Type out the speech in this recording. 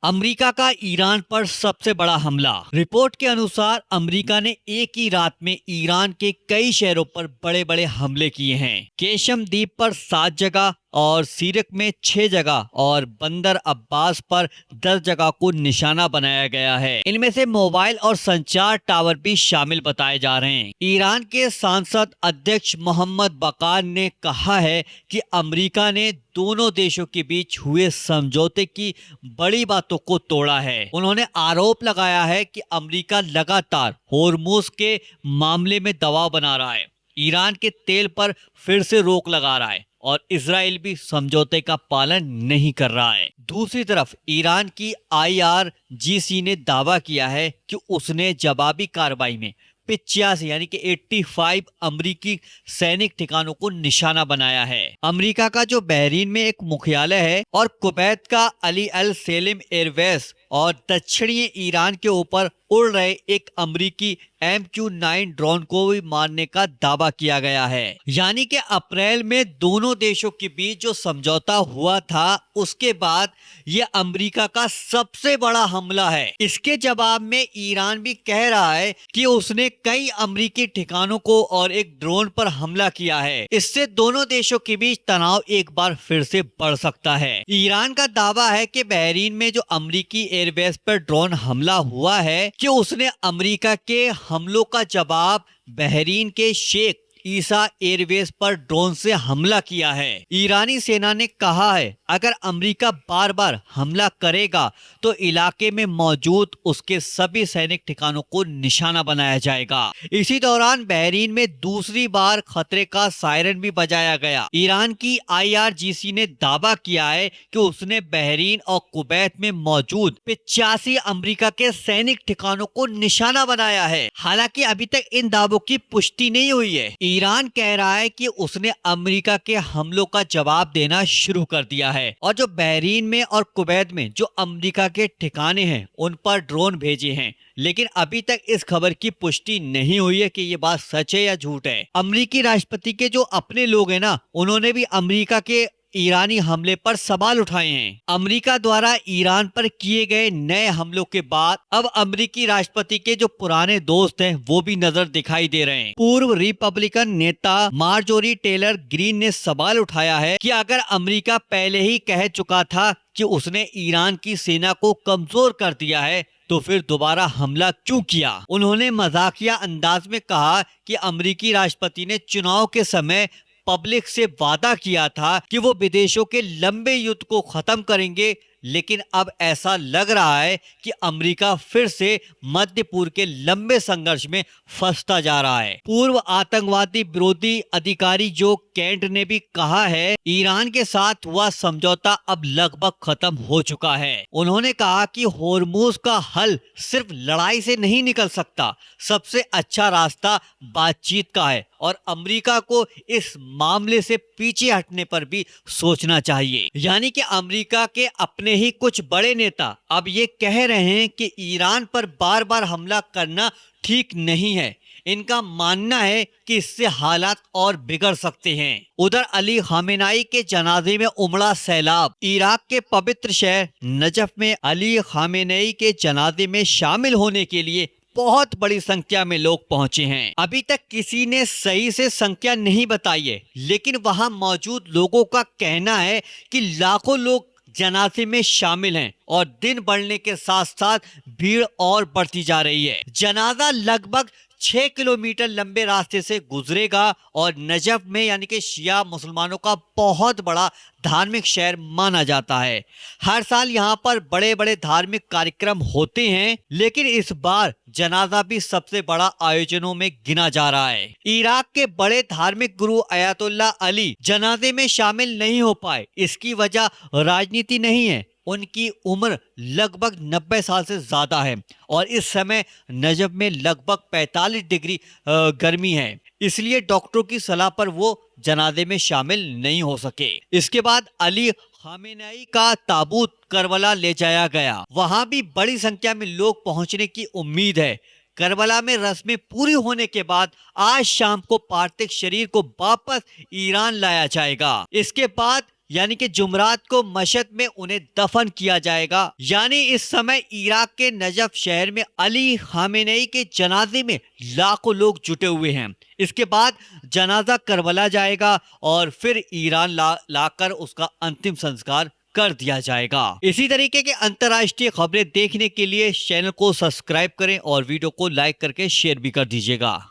America का Iran पर सबसे बड़ा हमला। रिपोर्ट के अनुसार अमेरिका ने एक ही रात में ईरान के कई शहरों पर बड़े बड़े हमले किए हैं। केशम द्वीप पर 7 जगह और सीरिक में 6 जगह और बंदर अब्बास पर 10 जगह को निशाना बनाया गया है। इनमें से मोबाइल और संचार टावर भी शामिल बताए जा रहे हैं। ईरान के सांसद अध्यक्ष मोहम्मद बकार ने कहा है कि अमेरिका ने दोनों देशों के बीच हुए समझौते की बड़ी बातों को तोड़ा है। उन्होंने आरोप लगाया है कि अमेरिका लगातार होर्मुज के मामले में दबाव बना रहा है, ईरान के तेल पर फिर से रोक लगा रहा है और इजराइल भी समझौते का पालन नहीं कर रहा है। दूसरी तरफ ईरान की IRGC ने दावा किया है कि उसने जवाबी कार्रवाई में 85 यानी कि 85 अमरीकी सैनिक ठिकानों को निशाना बनाया है। अमेरिका का जो बहरीन में एक मुख्यालय है और कुवैत का अली अल सेलिम एयरवेस और दक्षिणी ईरान के ऊपर उड़ रहे एक अमरीकी MQ-9 ड्रोन को भी मारने का दावा किया गया है। यानी कि अप्रैल में दोनों देशों के बीच जो समझौता हुआ था उसके बाद ये अमेरिका का सबसे बड़ा हमला है। इसके जवाब में ईरान भी कह रहा है कि उसने कई अमरीकी ठिकानों को और एक ड्रोन पर हमला किया है। इससे दोनों देशों के बीच तनाव एक बार फिर से बढ़ सकता है। ईरान का दावा है कि बहरीन में जो अमरीकी एयरबेस पर ड्रोन हमला हुआ है कि उसने अमेरिका के हमलों का जवाब बहरीन के शेख ईसा एयरवेज पर ड्रोन से हमला किया है। ईरानी सेना ने कहा है अगर अमेरिका बार बार हमला करेगा तो इलाके में मौजूद उसके सभी सैनिक ठिकानों को निशाना बनाया जाएगा। इसी दौरान बहरीन में दूसरी बार खतरे का सायरन भी बजाया गया। ईरान की IRGC ने दावा किया है कि उसने बहरीन और कुवैत में मौजूद 85 अमेरिका के सैनिक ठिकानों को निशाना बनाया है। हालांकि अभी तक इन दावों की पुष्टि नहीं हुई है। ईरान कह रहा है कि उसने अमेरिका के हमलों का जवाब देना शुरू कर दिया है और जो बहरीन में और कुवैत में जो अमेरिका के ठिकाने हैं उन पर ड्रोन भेजे हैं, लेकिन अभी तक इस खबर की पुष्टि नहीं हुई है कि ये बात सच है या झूठ है। अमेरिकी राष्ट्रपति के जो अपने लोग हैं ना, उन्होंने भी अमेरिका के ईरानी हमले पर सवाल उठाए हैं। अमेरिका द्वारा ईरान पर किए गए नए हमलों के बाद अब अमेरिकी राष्ट्रपति के जो पुराने दोस्त हैं वो भी नजर दिखाई दे रहे हैं। पूर्व रिपब्लिकन नेता मार्जोरी टेलर ग्रीन ने सवाल उठाया है कि अगर अमेरिका पहले ही कह चुका था कि उसने ईरान की सेना को कमजोर कर दिया है तो फिर दोबारा हमला क्यों किया। उन्होंने मजाकिया अंदाज में कहा कि अमेरिकी राष्ट्रपति ने चुनाव के समय पब्लिक से वादा किया था कि वो विदेशों के लंबे युद्ध को खत्म करेंगे, लेकिन अब ऐसा लग रहा है कि अमेरिका फिर से मध्य पूर्व के लंबे संघर्ष में फंसता जा रहा है। पूर्व आतंकवादी विरोधी अधिकारी जो कैंट ने भी कहा है ईरान के साथ हुआ समझौता अब लगभग खत्म हो चुका है। उन्होंने कहा कि होर्मुज का हल सिर्फ लड़ाई से नहीं निकल सकता, सबसे अच्छा रास्ता बातचीत का है और अमेरिका को इस मामले से पीछे हटने पर भी सोचना चाहिए। यानी कि अमेरिका के अपने ही कुछ बड़े नेता अब ये कह रहे हैं कि ईरान पर बार बार हमला करना ठीक नहीं है। इनका मानना है कि इससे हालात और बिगड़ सकते हैं। उधर अली खामेनाई के जनाजे में उमड़ा सैलाब। इराक के पवित्र शहर नजफ में अली खामेनाई के जनाजे में शामिल होने के लिए बहुत बड़ी संख्या में लोग पहुंचे हैं। अभी तक किसी ने सही से संख्या नहीं बताई है, लेकिन वहां मौजूद लोगों का कहना है कि लाखों लोग जनाजे में शामिल हैं और दिन बढ़ने के साथ साथ भीड़ और बढ़ती जा रही है। जनाजा लगभग 6 किलोमीटर लंबे रास्ते से गुजरेगा और नजफ में यानी कि शिया मुसलमानों का बहुत बड़ा धार्मिक शहर माना जाता है। हर साल यहाँ पर बड़े बड़े धार्मिक कार्यक्रम होते हैं, लेकिन इस बार जनाजा भी सबसे बड़ा आयोजनों में गिना जा रहा है। इराक के बड़े धार्मिक गुरु अयातुल्ला अली जनाजे में शामिल नहीं हो पाए। इसकी वजह राजनीति नहीं है, उनकी उम्र लगभग 90 साल से ज्यादा है और इस समय नजफ में लगभग 45 डिग्री गर्मी है, इसलिए डॉक्टरों की सलाह पर वो जनाजे में शामिल नहीं हो सके। इसके बाद अली खामेनेई का ताबूत करबला ले जाया गया। वहां भी बड़ी संख्या में लोग पहुंचने की उम्मीद है। करबला में रस्में पूरी होने के बाद आज शाम को पार्थिव शरीर को वापस ईरान लाया जाएगा। इसके बाद यानी कि जुमरात को मशहद में उन्हें दफन किया जाएगा। यानी इस समय इराक के नजफ शहर में अली खामेनेई के जनाजे में लाखों लोग जुटे हुए हैं। इसके बाद जनाजा करबला जाएगा और फिर ईरान लाकर उसका अंतिम संस्कार कर दिया जाएगा। इसी तरीके के अंतर्राष्ट्रीय खबरें देखने के लिए चैनल को सब्सक्राइब करें और वीडियो को लाइक करके शेयर भी कर दीजिएगा।